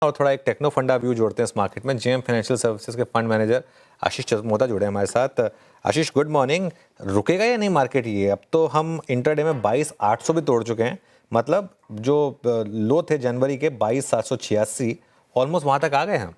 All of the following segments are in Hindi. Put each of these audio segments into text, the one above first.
और थोड़ा एक टेक्नो फंडा व्यू जोड़ते हैं इस मार्केट में। जेएम फाइनेंशियल सर्विसेज के फंड मैनेजर आशीष चंद्रोदा जुड़े हैं हमारे साथ। आशीष, गुड मॉर्निंग। रुकेगा या नहीं मार्केट? ये अब तो हम इंट्राडे में 22,800 भी तोड़ चुके हैं, मतलब जो लो थे जनवरी के 22,786, ऑलमोस्ट वहां तक आ गए हम।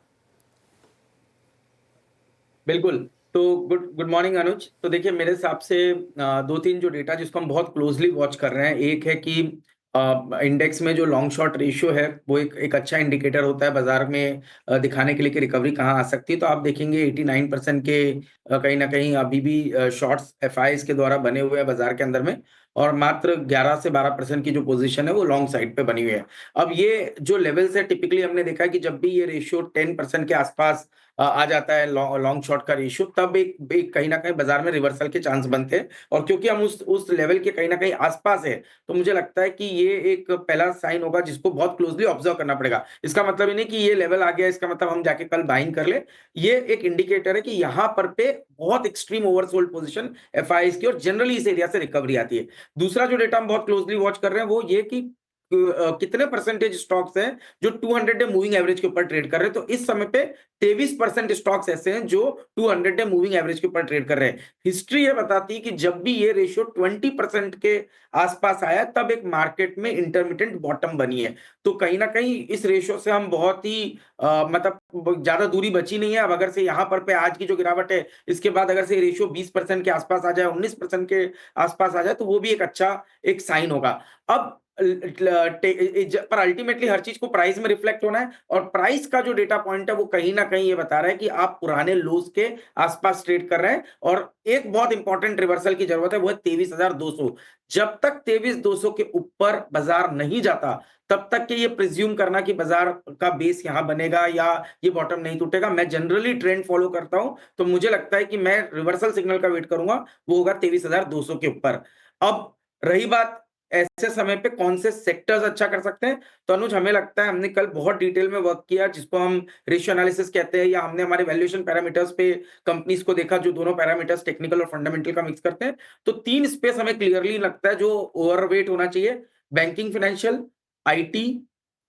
बिल्कुल। तो गुड गुड मॉर्निंग अनुज। तो देखिए, मेरे हिसाब से दो तीन जो डेटा जिसको हम बहुत क्लोजली वॉच कर रहे हैं, एक है कि इंडेक्स में जो लॉन्ग शॉर्ट रेशियो है वो एक अच्छा इंडिकेटर होता है बाजार में दिखाने के लिए कि रिकवरी कहाँ आ सकती है। तो आप देखेंगे 89% के कहीं ना कहीं अभी भी शॉर्ट्स एफआईज के द्वारा बने हुए हैं बाजार के अंदर में, और मात्र 11 से 12% की जो पोजीशन है वो लॉन्ग साइड पे बनी हुई है। अब ये जो लेवल्स है, टिपिकली हमने देखा है कि जब भी ये रेशियो 10% के आसपास आ जाता है लॉन्ग शॉर्ट का रेशियो, तब एक कहीं ना कहीं बाजार में रिवर्सल के चांस बनते हैं। और क्योंकि हम उस लेवल के कहीं ना कहीं आसपास है, तो मुझे लगता है कि ये एक पहला साइन होगा जिसको बहुत क्लोजली ऑब्जर्व करना पड़ेगा। इसका मतलब ये नहीं कि ये लेवल आ गया इसका मतलब हम जाके कल बाइंग कर ले। ये एक इंडिकेटर है कि यहाँ पर पे बहुत एक्सट्रीम ओवरसोल्ड पोजीशन एफआईज की, और जनरली इस एरिया से रिकवरी आती है। दूसरा जो डेटा हम बहुत क्लोजली वॉच कर रहे हैं वो ये कि कितने परसेंटेज स्टॉक्स हैं जो 200 डे मूविंग एवरेज के ऊपर ट्रेड कर रहे हैं। तो इस समय पे 23% स्टॉक्स ऐसे हैं जो 200 डे मूविंग एवरेज के ऊपर ट्रेड कर रहे हैं। हिस्ट्री ये बताती है कि जब भी ये रेशियो 20% के आसपास आया, तब एक मार्केट में इंटरमिटेंट बॉटम बनी है। तो कहीं ना कहीं इस रेशियो से हम बहुत ही मतलब ज्यादा दूरी बची नहीं है। अब अगर से यहाँ पर पे आज की जो गिरावट है, इसके बाद अगर से रेशियो 20% के आसपास आ जाए, 19% के आसपास आ जाए, तो वो भी एक अच्छा एक साइन होगा। अब पर अल्टीमेटली हर चीज को प्राइस में रिफ्लेक्ट होना है, और प्राइस का जो डेटा पॉइंट है वो कहीं ना कहीं ये बता रहा है कि आप पुराने लोज के आसपास ट्रेड कर रहे हैं। और एक बहुत इंपॉर्टेंट रिवर्सल की जरूरत है, वो है 23,200। जब तक 23,200 के ऊपर बाजार नहीं जाता, तब तक के ये प्रिज्यूम करना कि बाजार का बेस यहां बनेगा या ये बॉटम नहीं टूटेगा, मैं जनरली ट्रेंड फॉलो करता हूं। तो मुझे लगता है कि मैं रिवर्सल सिग्नल का वेट करूंगा, वो होगा 23,200 के ऊपर। अब रही बात ऐसे समय पे कौन से सेक्टर्स अच्छा कर सकते हैं, तो अनुज हमें लगता है हमने कल बहुत डिटेल में वर्क किया, जिसको हम रेशियो एनालिसिस कहते हैं, या हमने हमारे वैल्यूएशन पैरामीटर्स पे कंपनीज को देखा जो दोनों पैरामीटर्स टेक्निकल और फंडामेंटल का मिक्स करते हैं। तो तीन स्पेस हमें क्लियरली लगता है जो ओवरवेट होना चाहिए: बैंकिंग, फाइनेंशियल, आईटी,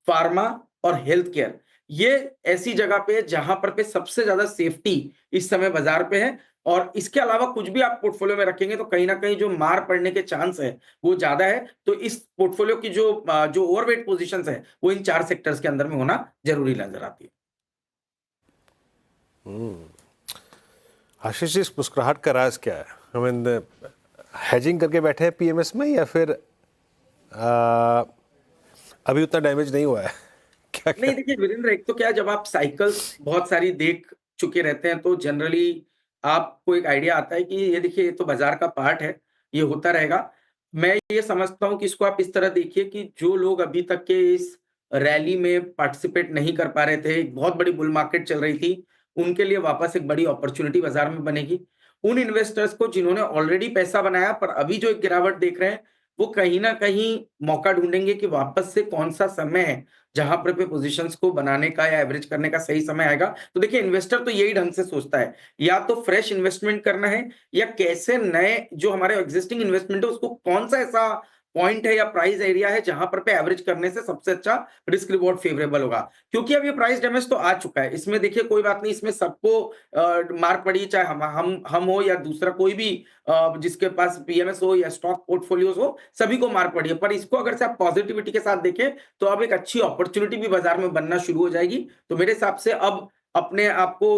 फार्मा और हेल्थ केयर। ये ऐसी जगह पे जहां पर पे सबसे ज्यादा सेफ्टी इस समय बाजार पे है। और इसके अलावा कुछ भी आप पोर्टफोलियो में रखेंगे तो कहीं ना कहीं जो मार पड़ने के चांस है वो ज्यादा है। तो इस पोर्टफोलियो की जो ओवरवेट पोजीशंस है वो इन चार सेक्टर्स के अंदर में होना जरूरी नजर आती है। आशीष जी, इस मुस्कुराहट का राज क्या है? आई मीन, हेजिंग करके बैठे हैं पीएमएस में, या फिर अभी उतना डैमेज नहीं हुआ है? क्या नहीं, देखिए वीरेंद्र, एक तो क्या है, जब आप साइकिल्स बहुत सारी देख चुके रहते हैं तो जनरली आपको एक आइडिया आता है कि ये देखिए, ये तो बाजार का पार्ट है, ये होता रहेगा। मैं ये समझता हूँ कि इसको आप इस तरह देखिए कि जो लोग अभी तक के इस रैली में पार्टिसिपेट नहीं कर पा रहे थे, एक बहुत बड़ी बुल मार्केट चल रही थी, उनके लिए वापस एक बड़ी अपॉर्चुनिटी बाजार में बनेगी। उन इन्वेस्टर्स को जिन्होंने ऑलरेडी पैसा बनाया पर अभी जो एक गिरावट देख रहे हैं, वो कहीं ना कहीं मौका ढूंढेंगे कि वापस से कौन सा समय है जहां पर पे पोजीशंस को बनाने का या एवरेज करने का सही समय आएगा। तो देखिए, इन्वेस्टर तो यही ढंग से सोचता है, या तो फ्रेश इन्वेस्टमेंट करना है, या कैसे नए जो हमारे एग्जिस्टिंग इन्वेस्टमेंट है उसको कौन सा ऐसा पॉइंट है या प्राइस एरिया है जहां पर पे एवरेज करने से सबसे अच्छा रिस्क रिवॉर्ड फेवरेबल होगा। क्योंकि अब ये प्राइस डैमेज तो आ चुका है, इसमें देखिए कोई बात नहीं, इसमें सबको मार पड़ी, चाहे हम हो या दूसरा कोई भी जिसके पास पीएमएस हो या स्टॉक पोर्टफोलियोज हो, सभी को मार पड़ी है। पर इसको अगर से आप पॉजिटिविटी के साथ देखें तो अब एक अच्छी अपॉर्चुनिटी भी बाजार में बनना शुरू हो जाएगी। तो मेरे हिसाब से अब अपने आप को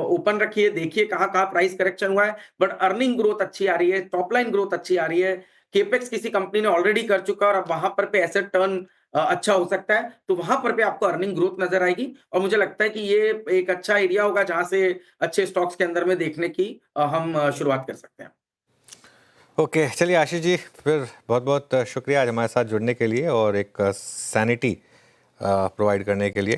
ओपन रखिए, देखिए कहाँ कहाँ प्राइस करेक्शन हुआ है, बट अर्निंग ग्रोथ अच्छी आ रही है, टॉप लाइन ग्रोथ अच्छी आ रही है, केपेक्स किसी कंपनी ने ऑलरेडी कर चुका है और अब वहां पर पे एसेट टर्न अच्छा हो सकता है, तो वहां पर पे आपको अर्निंग ग्रोथ नजर आएगी। और मुझे लगता है कि ये एक अच्छा एरिया होगा जहां से अच्छे स्टॉक्स के अंदर में देखने की हम शुरुआत कर सकते हैं। ओके, चलिए आशीष जी, फिर बहुत बहुत शुक्रिया आज हमारे साथ जुड़ने के लिए और एक सैनिटी प्रोवाइड करने के लिए।